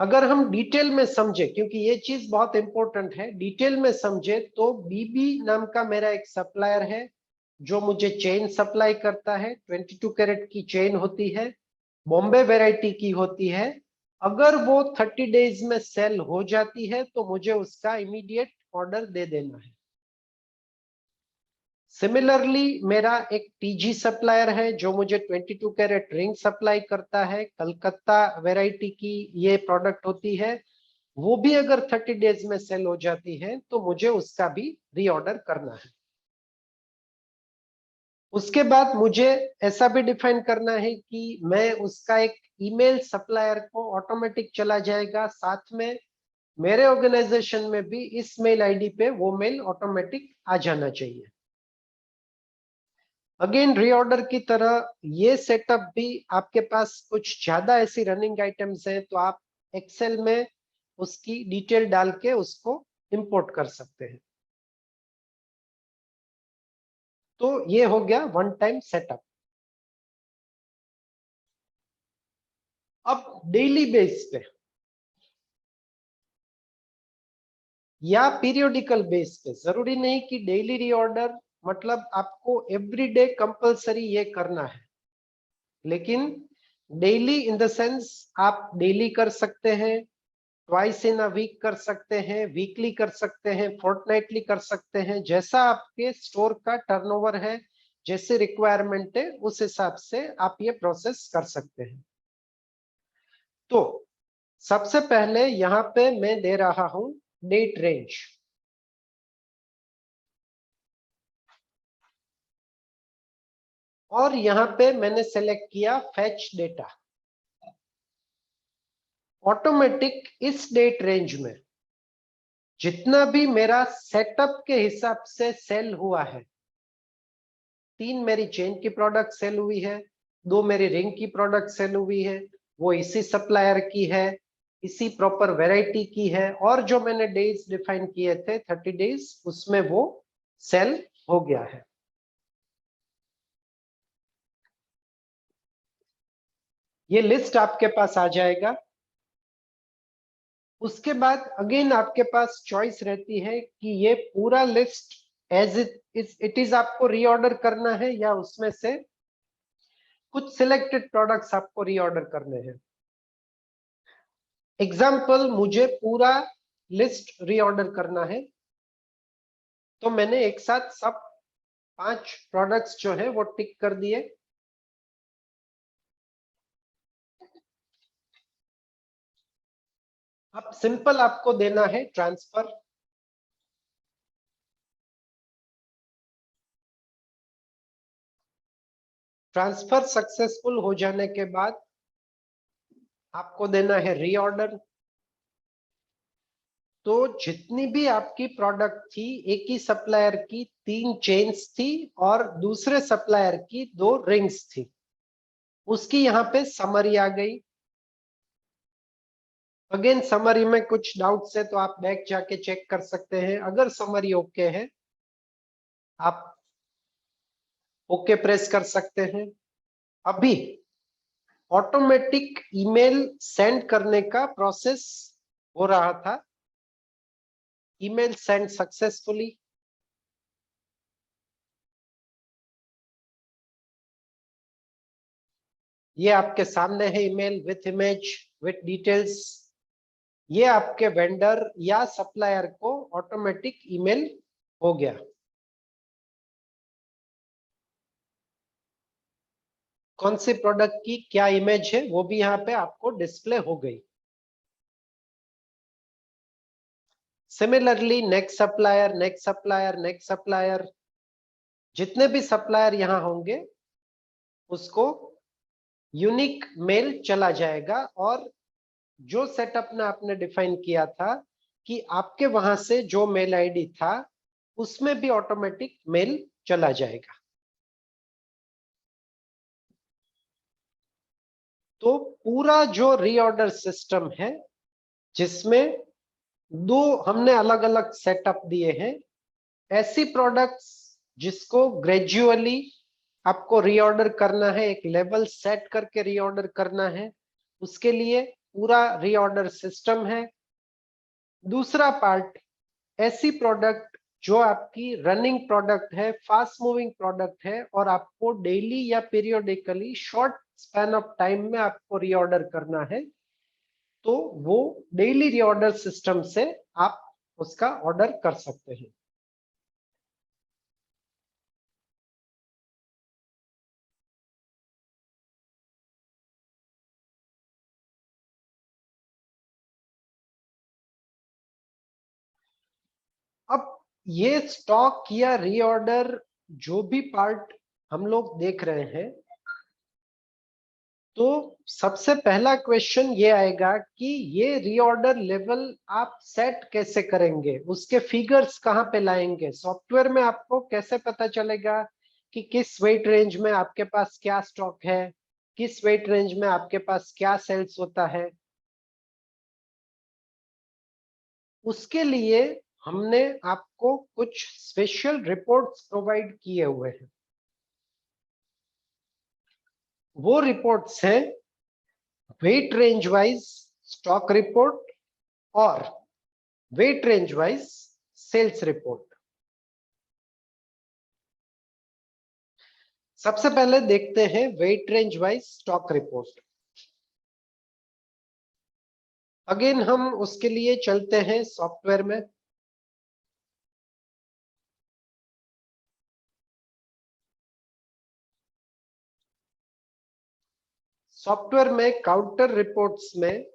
अगर हम डिटेल में समझे, क्योंकि ये चीज बहुत इंपॉर्टेंट है, डिटेल में समझे तो बीबी नाम का मेरा एक सप्लायर है जो मुझे चेन सप्लाई करता है। 22 कैरेट की चेन होती है, बॉम्बे वैरायटी की होती है। अगर वो 30 डेज में सेल हो जाती है तो मुझे उसका इमीडिएट ऑर्डर दे देना है। सिमिलरली मेरा एक टीजी सप्लायर है जो मुझे 22 कैरेट रिंग सप्लाई करता है, कलकत्ता वैरायटी की ये प्रोडक्ट होती है। वो भी अगर 30 डेज में सेल हो जाती है तो मुझे उसका भी रीऑर्डर करना है। उसके बाद मुझे ऐसा भी डिफाइन करना है कि मैं उसका एक ईमेल सप्लायर को ऑटोमेटिक चला जाएगा, साथ में मेरे ऑर्गेनाइजेशन में भी इस मेल आईडी पे वो मेल ऑटोमेटिक आ जाना चाहिए। अगेन रीऑर्डर की तरह ये सेटअप भी, आपके पास कुछ ज्यादा ऐसी रनिंग आइटम्स हैं तो आप एक्सेल में उसकी डिटेल डाल के उसको इंपोर्ट कर सकते हैं। तो ये हो गया वन टाइम सेटअप। अब डेली बेस पे या पीरियोडिकल बेस पे, जरूरी नहीं कि डेली रीऑर्डर मतलब आपको एवरीडे कंपलसरी ये करना है, लेकिन डेली इन द सेंस आप डेली कर सकते हैं, ट्वाइस इन अ वीक कर सकते हैं, वीकली कर सकते हैं, फोर्टनाइटली कर सकते हैं, जैसा आपके स्टोर का टर्नओवर है, जैसे रिक्वायरमेंट है उस हिसाब से आप ये प्रोसेस कर सकते हैं। तो सबसे पहले यहां पे मैं दे रहा हूं डेट रेंज। और यहां पे मैंने सेलेक्ट किया फेच डेटा। ऑटोमेटिक इस डेट रेंज में जितना भी मेरा सेटअप के हिसाब से सेल हुआ है, 3 मेरी चेन की प्रोडक्ट सेल हुई है, 2 मेरी रिंग की प्रोडक्ट सेल हुई है, वो इसी सप्लायर की है, इसी प्रॉपर वैरायटी की है, और जो मैंने डेज डिफाइन किए थे 30 डेज, उसमें वो सेल हो गया है। ये लिस्ट आपके पास आ जाएगा। उसके बाद अगेन आपके पास चॉइस रहती है कि ये पूरा लिस्ट एज इट इज आपको रीऑर्डर करना है या उसमें से कुछ सिलेक्टेड प्रोडक्ट्स आपको रीऑर्डर करने हैं। एग्जाम्पल, मुझे पूरा लिस्ट रीऑर्डर करना है, तो मैंने एक साथ सब 5 प्रोडक्ट्स जो है वो टिक कर दिए। अब सिंपल आपको देना है ट्रांसफर। ट्रांसफर सक्सेसफुल हो जाने के बाद आपको देना है रीऑर्डर। तो जितनी भी आपकी प्रोडक्ट थी, एक ही सप्लायर की 3 चेन्स थी और दूसरे सप्लायर की 2 रिंग्स थी, उसकी यहाँ पे समरी आ गई। अगेन समरी में कुछ डाउट्स है तो आप बैक जाके चेक कर सकते हैं। अगर समरी ओके है, आप ओके प्रेस कर सकते हैं। अभी ऑटोमेटिक ईमेल सेंड करने का प्रोसेस हो रहा था। Email send successfully. ये आपके सामने है email with image with details. ये आपके वेंडर या सप्लायर को ऑटोमेटिक ईमेल हो गया। कौन से प्रोडक्ट की क्या इमेज है वो भी यहाँ पे आपको डिस्प्ले हो गई। Similarly next supplier, next supplier, next supplier, जितने भी सप्लायर यहां होंगे उसको यूनिक मेल चला जाएगा। और जो सेटअप ने आपने डिफाइन किया था कि आपके वहां से जो मेल आईडी था उसमें भी ऑटोमेटिक मेल चला जाएगा। तो पूरा जो रीऑर्डर सिस्टम है, जिसमें 2 हमने अलग अलग सेटअप दिए हैं, ऐसी प्रोडक्ट्स जिसको ग्रेजुअली आपको रीऑर्डर करना है, एक लेवल सेट करके रीऑर्डर करना है, उसके लिए पूरा रीऑर्डर सिस्टम है। दूसरा पार्ट, ऐसी प्रोडक्ट जो आपकी रनिंग प्रोडक्ट है, फास्ट मूविंग प्रोडक्ट है और आपको डेली या periodically short span of time में आपको रीऑर्डर करना है, तो वो डेली रीऑर्डर सिस्टम से आप उसका ऑर्डर कर सकते हैं। अब ये स्टॉक या रीऑर्डर जो भी पार्ट हम लोग देख रहे हैं, तो सबसे पहला क्वेश्चन ये आएगा कि ये रीऑर्डर लेवल आप सेट कैसे करेंगे, उसके फिगर्स कहाँ पे लाएंगे। सॉफ्टवेयर में आपको कैसे पता चलेगा कि किस वेट रेंज में आपके पास क्या स्टॉक है, किस वेट रेंज में आपके पास क्या सेल्स होता है। उसके लिए हमने आपको कुछ स्पेशल रिपोर्ट्स प्रोवाइड किए हुए हैं। वो रिपोर्ट्स हैं weight range wise stock report और weight range wise sales report. सबसे पहले देखते हैं weight range wise stock report. Again हम उसके लिए चलते हैं सॉफ्टवेयर में। सॉफ्टवेयर में काउंटर रिपोर्ट्स में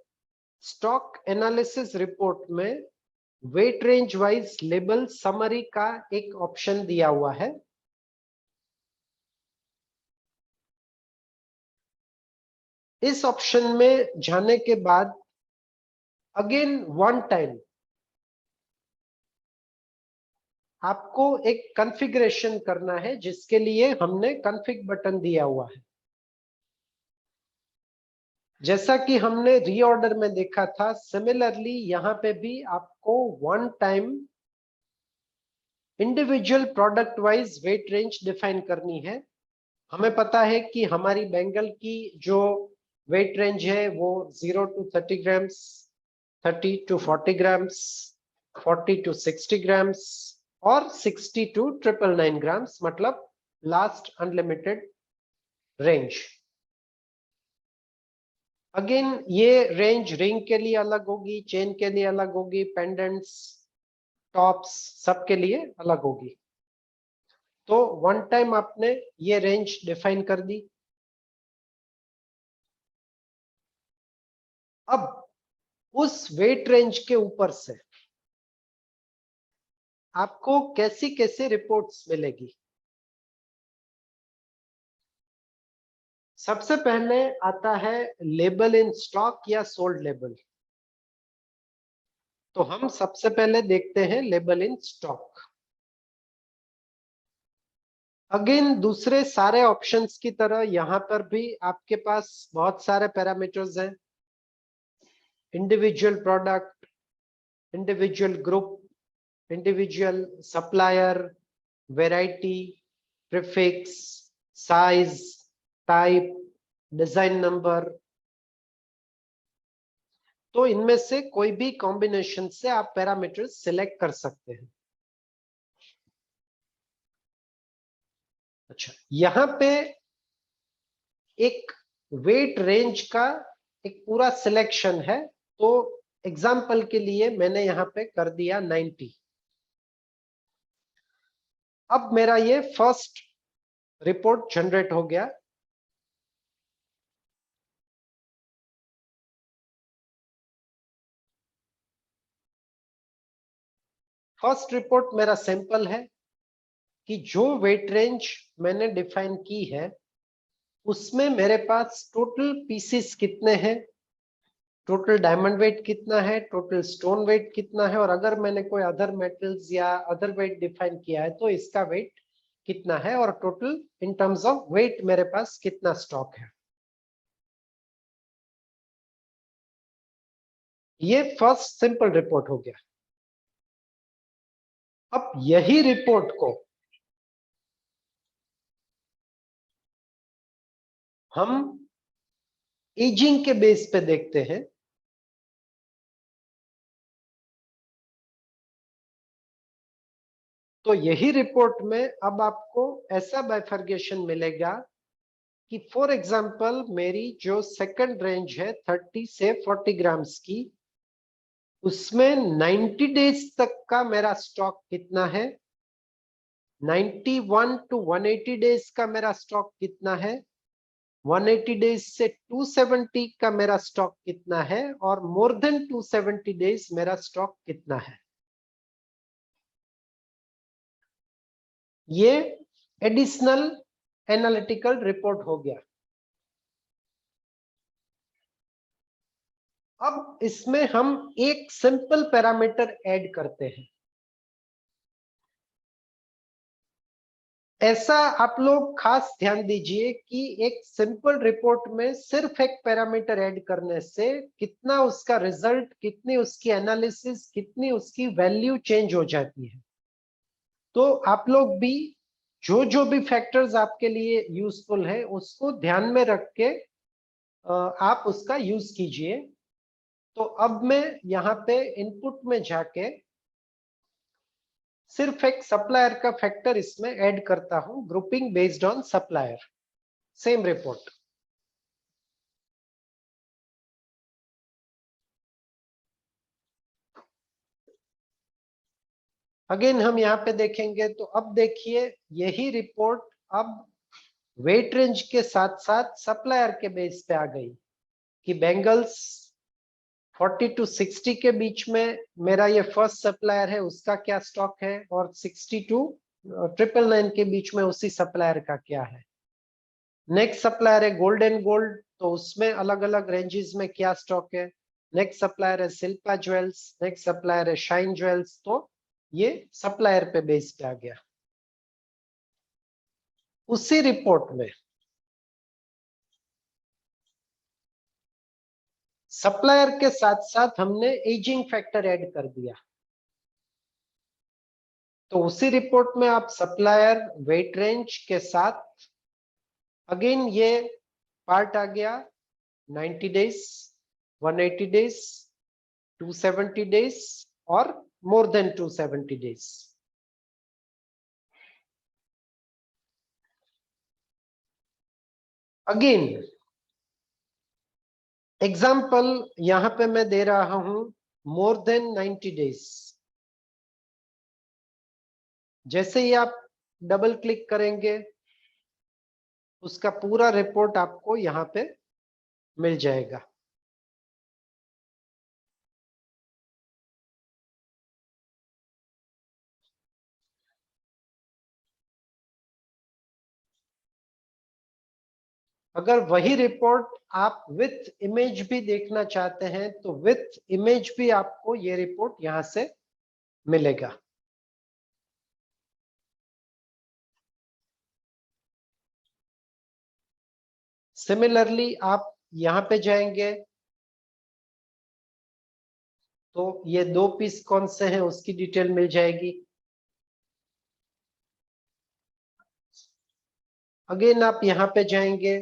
स्टॉक एनालिसिस रिपोर्ट में weight range wise label summary का एक ऑप्शन दिया हुआ है। इस ऑप्शन में जाने के बाद अगेन वन टाइम आपको एक कॉन्फ़िगरेशन करना है, जिसके लिए हमने कॉन्फ़िग बटन दिया हुआ है। जैसा कि हमने रीऑर्डर में देखा था, सिमिलरली यहां पे भी आपको one time individual product wise weight range define करनी है। हमें पता है कि हमारी बेंगल की जो वेट रेंज है वो 0 to 30 grams, 30 to 40 grams, 40 to 60 grams और 60 to 999 ग्राम्स, मतलब लास्ट अनलिमिटेड रेंज। अगेन ये रेंज रिंग के लिए अलग होगी, चेन के लिए अलग होगी, पेंडेंट्स, टॉप्स सबके लिए अलग होगी। तो वन टाइम आपने ये रेंज डिफाइन कर दी। अब उस वेट रेंज के ऊपर से आपको कैसी कैसी रिपोर्ट्स मिलेगी। सबसे पहले आता है लेबल इन स्टॉक या सोल्ड लेबल। तो हम सबसे पहले देखते हैं लेबल इन स्टॉक। अगेन दूसरे सारे ऑप्शंस की तरह यहां पर भी आपके पास बहुत सारे पैरामीटर्स हैं। Individual product, individual group, individual supplier, variety, prefix, size, type, design number. तो इनमें से कोई भी कॉम्बिनेशन से आप पैरामीटर्स सिलेक्ट कर सकते हैं। अच्छा, यहां पे एक वेट रेंज का एक पूरा सिलेक्शन है। तो एग्जाम्पल के लिए मैंने यहां पे कर दिया 90। अब मेरा ये फर्स्ट रिपोर्ट जनरेट हो गया। फर्स्ट रिपोर्ट मेरा सैंपल है कि जो वेट रेंज मैंने डिफाइन की है उसमें मेरे पास टोटल पीसेस कितने हैं, टोटल डायमंड वेट कितना है, टोटल स्टोन वेट कितना है, और अगर मैंने कोई अदर मेटल्स या अदर वेट डिफाइन किया है तो इसका वेट कितना है, और total in terms of weight मेरे पास कितना स्टॉक है। ये फर्स्ट सिंपल रिपोर्ट हो गया। अब यही रिपोर्ट को हम एजिंग के बेस पे देखते हैं। तो यही रिपोर्ट में अब आपको ऐसा बाइफर्गेशन मिलेगा कि फॉर एग्जांपल मेरी जो सेकंड रेंज है 30 से 40 ग्राम्स की, उसमें 90 डेज तक का मेरा स्टॉक कितना है, 91 to 180 डेज का मेरा स्टॉक कितना है, 180 डेज से 270 का मेरा स्टॉक कितना है, और मोर देन 270 डेज मेरा स्टॉक कितना है। ये एडिशनल एनालिटिकल रिपोर्ट हो गया। अब इसमें हम एक सिंपल पैरामीटर ऐड करते हैं। ऐसा आप लोग खास ध्यान दीजिए कि एक सिंपल रिपोर्ट में सिर्फ एक पैरामीटर ऐड करने से कितना उसका रिजल्ट, कितनी उसकी एनालिसिस, कितनी उसकी वैल्यू चेंज हो जाती है। तो आप लोग भी जो जो भी फैक्टर्स आपके लिए यूजफुल है उसको ध्यान में रख के आप उसका यूज कीजिए। तो अब मैं यहाँ पे इनपुट में जाके सिर्फ एक सप्लायर का फैक्टर इसमें ऐड करता हूं, grouping based on supplier, same report. Again हम यहाँ पे देखेंगे तो अब देखिए यही रिपोर्ट अब वेट रेंज के साथ साथ सप्लायर के बेस पे आ गई कि बेंगल्स 40 to 60 के बीच में मेरा ये फर्स्ट सप्लायर है, उसका क्या स्टॉक है, और 60 to 999 के बीच में उसी सप्लायर का क्या है। नेक्स्ट सप्लायर है गोल्ड एंड गोल्ड, तो उसमें अलग अलग रेंजेस में क्या स्टॉक है। नेक्स्ट सप्लायर है शिल्पा ज्वेल्स, नेक्स्ट सप्लायर है शाइन ज्वेल्स। तो ये सप्लायर पे बेस पे आ गया। उसी रिपोर्ट में सप्लायर के साथ साथ हमने एजिंग फैक्टर ऐड कर दिया। तो उसी रिपोर्ट में आप सप्लायर वेट रेंज के साथ अगेन ये पार्ट आ गया 90 डेज, 180 डेज, 270 डेज और more than 270 days. Again example यहां पे मैं दे रहा हूं मोर देन 90 डेज। जैसे ही आप डबल क्लिक करेंगे उसका पूरा रिपोर्ट आपको यहां पे मिल जाएगा। अगर वही रिपोर्ट आप विथ इमेज भी देखना चाहते हैं तो विथ इमेज भी आपको ये रिपोर्ट यहां से मिलेगा। सिमिलरली आप यहां पे जाएंगे तो ये 2 पीस कौन से हैं उसकी डिटेल मिल जाएगी। अगेन आप यहां पे जाएंगे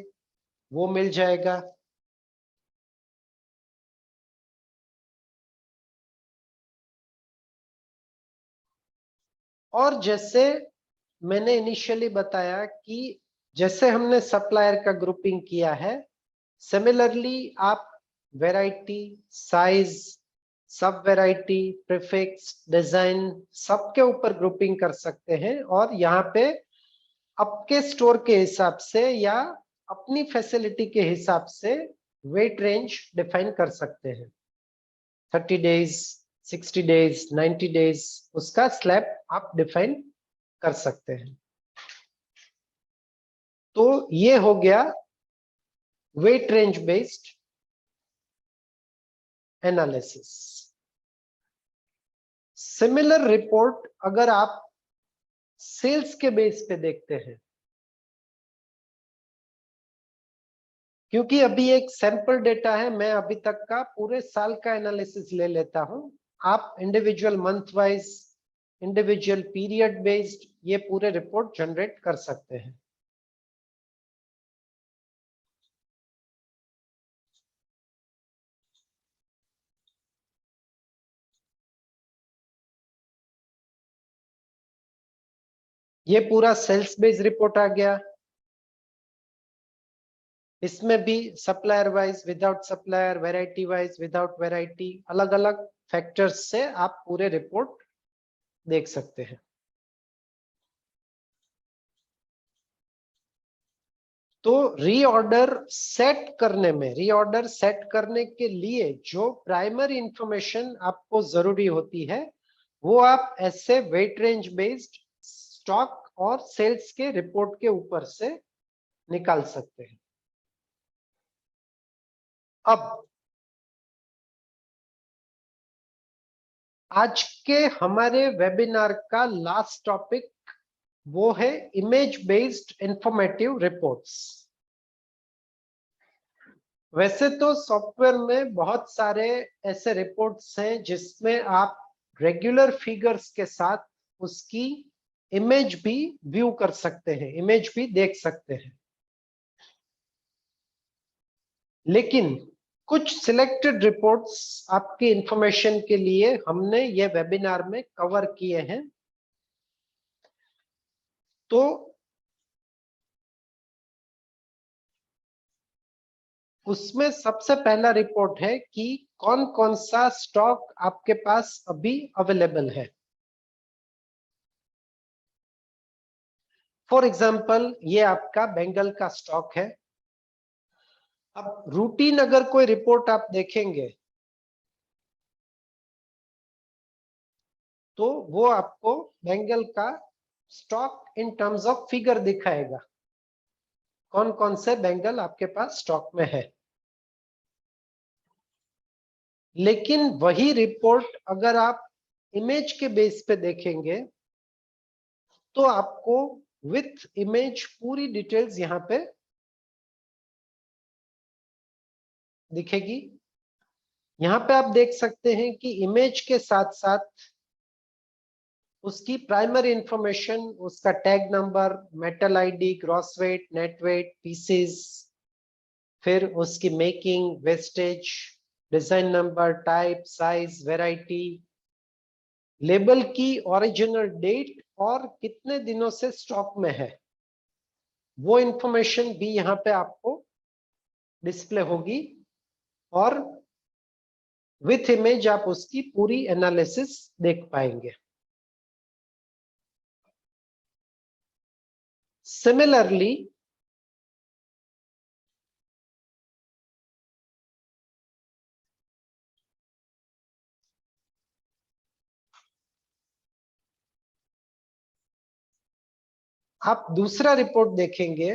वो मिल जाएगा। और जैसे मैंने इनिशियली बताया कि जैसे हमने सप्लायर का ग्रुपिंग किया है, सिमिलरली आप वैरायटी, साइज, सब वैरायटी, प्रीफिक्स, डिजाइन सबके ऊपर ग्रुपिंग कर सकते हैं और यहाँ पे आपके स्टोर के हिसाब से या अपनी फैसिलिटी के हिसाब से वेट रेंज डिफाइन कर सकते हैं। 30 डेज, 60 डेज, 90 डेज उसका स्लैब आप डिफाइन कर सकते हैं। तो ये हो गया weight range based analysis. Similar report अगर आप सेल्स के बेस पे देखते हैं, क्योंकि अभी एक सैंपल डेटा है, मैं अभी तक का पूरे साल का एनालिसिस ले लेता हूं। आप individual month wise, individual period based ये पूरे रिपोर्ट जनरेट कर सकते हैं। ये पूरा सेल्स बेस्ड रिपोर्ट आ गया। इसमें भी supplier wise, without supplier, variety wise, without variety, अलग अलग फैक्टर्स से आप पूरे रिपोर्ट देख सकते हैं। तो रीऑर्डर सेट करने में, रीऑर्डर सेट करने के लिए जो प्राइमरी इंफॉर्मेशन आपको जरूरी होती है वो आप ऐसे वेट रेंज बेस्ड स्टॉक और सेल्स के रिपोर्ट के ऊपर से निकाल सकते हैं। अब आज के हमारे वेबिनार का लास्ट टॉपिक वो है इमेज बेस्ड इंफॉर्मेटिव रिपोर्ट्स। वैसे तो सॉफ्टवेयर में बहुत सारे ऐसे रिपोर्ट्स हैं जिसमें आप रेगुलर फिगर्स के साथ उसकी इमेज भी व्यू कर सकते हैं, इमेज भी देख सकते हैं। लेकिन कुछ सिलेक्टेड रिपोर्ट्स आपकी इंफॉर्मेशन के लिए हमने ये वेबिनार में कवर किए हैं। तो उसमें सबसे पहला रिपोर्ट है कि कौन कौन सा स्टॉक आपके पास अभी अवेलेबल है। फॉर एग्जाम्पल ये आपका बेंगल का स्टॉक है। अब रूटीन अगर कोई रिपोर्ट आप देखेंगे तो वो आपको बेंगल का stock in terms of figure दिखाएगा, कौन कौन से बेंगल आपके पास स्टॉक में है। लेकिन वही रिपोर्ट अगर आप इमेज के बेस पे देखेंगे तो आपको विथ इमेज पूरी डिटेल्स यहां पे दिखेगी। यहां पे आप देख सकते हैं कि इमेज के साथ साथ उसकी प्राइमरी इंफॉर्मेशन, उसका tag number, metal ID, gross weight, net weight, pieces, फिर उसकी making, wastage, design number, type, size, variety, label की ओरिजिनल डेट और कितने दिनों से स्टॉक में है, वो इंफॉर्मेशन भी यहां पे आपको डिस्प्ले होगी और विथ इमेज आप उसकी पूरी एनालिसिस देख पाएंगे। सिमिलरली आप दूसरा रिपोर्ट देखेंगे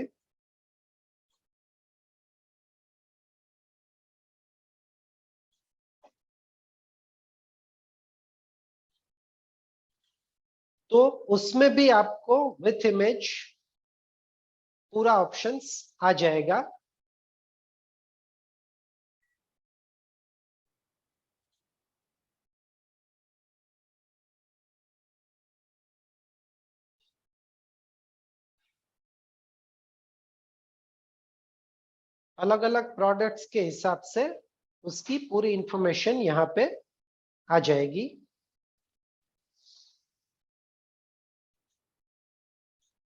तो उसमें भी आपको विथ इमेज पूरा ऑप्शंस आ जाएगा। अलग अलग प्रोडक्ट्स के हिसाब से उसकी पूरी इंफॉर्मेशन यहाँ पे आ जाएगी।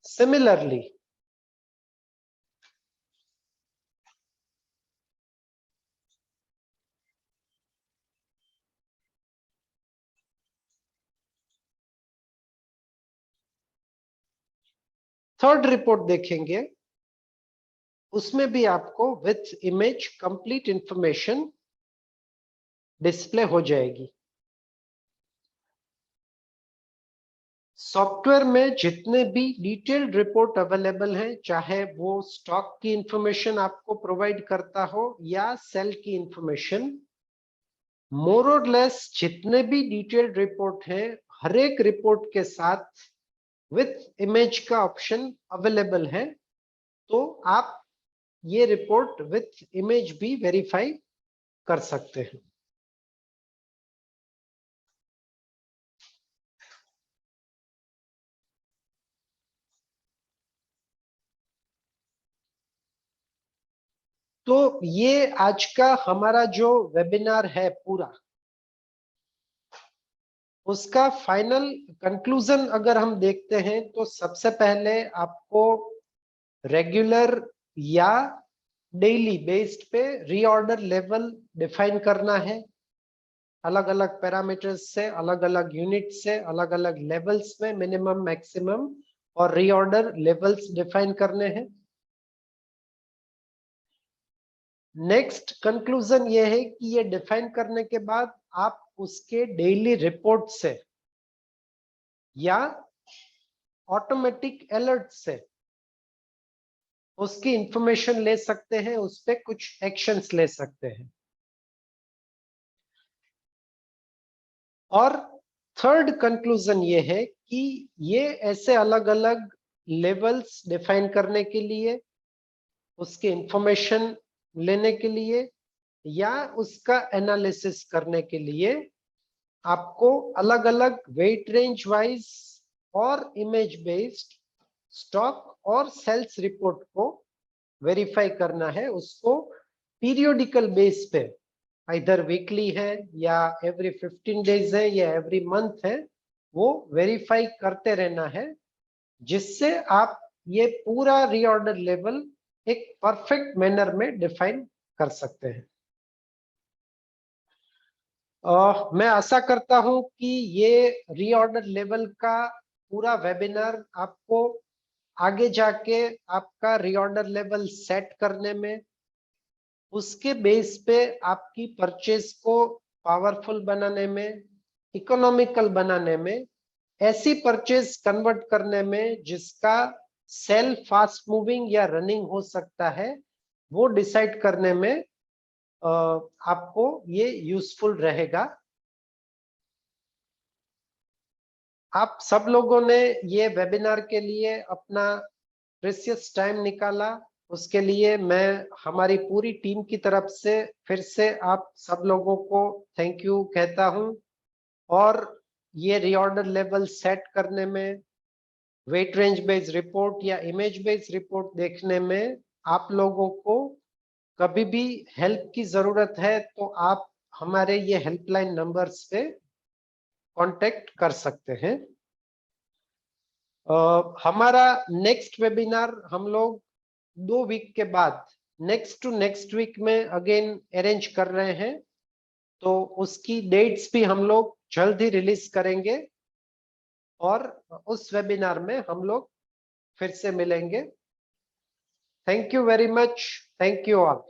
सिमिलरली थर्ड रिपोर्ट देखेंगे, उसमें भी आपको with image complete information display हो जाएगी। सॉफ्टवेयर में जितने भी डिटेल्ड रिपोर्ट अवेलेबल हैं, चाहे वो स्टॉक की इंफॉर्मेशन आपको प्रोवाइड करता हो या सेल की इंफॉर्मेशन, मोर और लेस जितने भी डिटेल्ड रिपोर्ट हैं, हर एक रिपोर्ट के साथ विथ इमेज का ऑप्शन अवेलेबल है। तो आप ये रिपोर्ट विथ इमेज भी वेरीफाई कर सकते हैं। तो ये आज का हमारा जो वेबिनार है पूरा, उसका फाइनल कंक्लूजन अगर हम देखते हैं तो सबसे पहले आपको रेगुलर या डेली बेस्ड पे रीऑर्डर लेवल डिफाइन करना है। अलग अलग पैरामीटर्स से, अलग अलग यूनिट से, अलग अलग लेवल्स में मिनिमम, मैक्सिमम और रीऑर्डर लेवल्स डिफाइन करने हैं। नेक्स्ट कंक्लूजन ये है कि ये डिफाइन करने के बाद आप उसके डेली रिपोर्ट से या ऑटोमेटिक अलर्ट से उसकी इंफॉर्मेशन ले सकते हैं, उस पर कुछ एक्शंस ले सकते हैं। और थर्ड कंक्लूजन ये है कि ये ऐसे अलग अलग लेवल्स डिफाइन करने के लिए, उसके इंफॉर्मेशन लेने के लिए या उसका एनालिसिस करने के लिए आपको अलग अलग वेट रेंज वाइज और इमेज बेस्ड स्टॉक और सेल्स रिपोर्ट को वेरीफाई करना है। उसको पीरियोडिकल बेस पे, इधर वीकली है या एवरी 15 डेज है या एवरी मंथ है, वो वेरीफाई करते रहना है, जिससे आप ये पूरा रीऑर्डर लेवल एक परफेक्ट मैनर में डिफाइन कर सकते हैं। मैं आशा करता हूं कि ये रीऑर्डर लेवल का पूरा वेबिनार आपको आगे जाके आपका रीऑर्डर लेवल सेट करने में, उसके बेस पे आपकी परचेज को पावरफुल बनाने में, इकोनॉमिकल बनाने में, ऐसी परचेज कन्वर्ट करने में जिसका सेल फास्ट मूविंग या रनिंग हो सकता है, वो डिसाइड करने में आपको ये यूजफुल रहेगा। आप सब लोगों ने ये वेबिनार के लिए अपना प्रेशियस टाइम निकाला, उसके लिए मैं हमारी पूरी टीम की तरफ से फिर से आप सब लोगों को थैंक यू कहता हूं। और ये रीऑर्डर लेवल सेट करने में, वेट रेंज बेस्ड रिपोर्ट या इमेज बेस्ड रिपोर्ट देखने में आप लोगों को कभी भी हेल्प की जरूरत है तो आप हमारे ये हेल्पलाइन नंबर्स पे कांटेक्ट कर सकते हैं। हमारा नेक्स्ट वेबिनार हम लोग 2 वीक के बाद नेक्स्ट टू नेक्स्ट वीक में अगेन अरेंज कर रहे हैं, तो उसकी डेट्स भी हम लोग जल्द ही रिलीज करेंगे और उस वेबिनार में हम लोग फिर से मिलेंगे। Thank you very much, thank you all.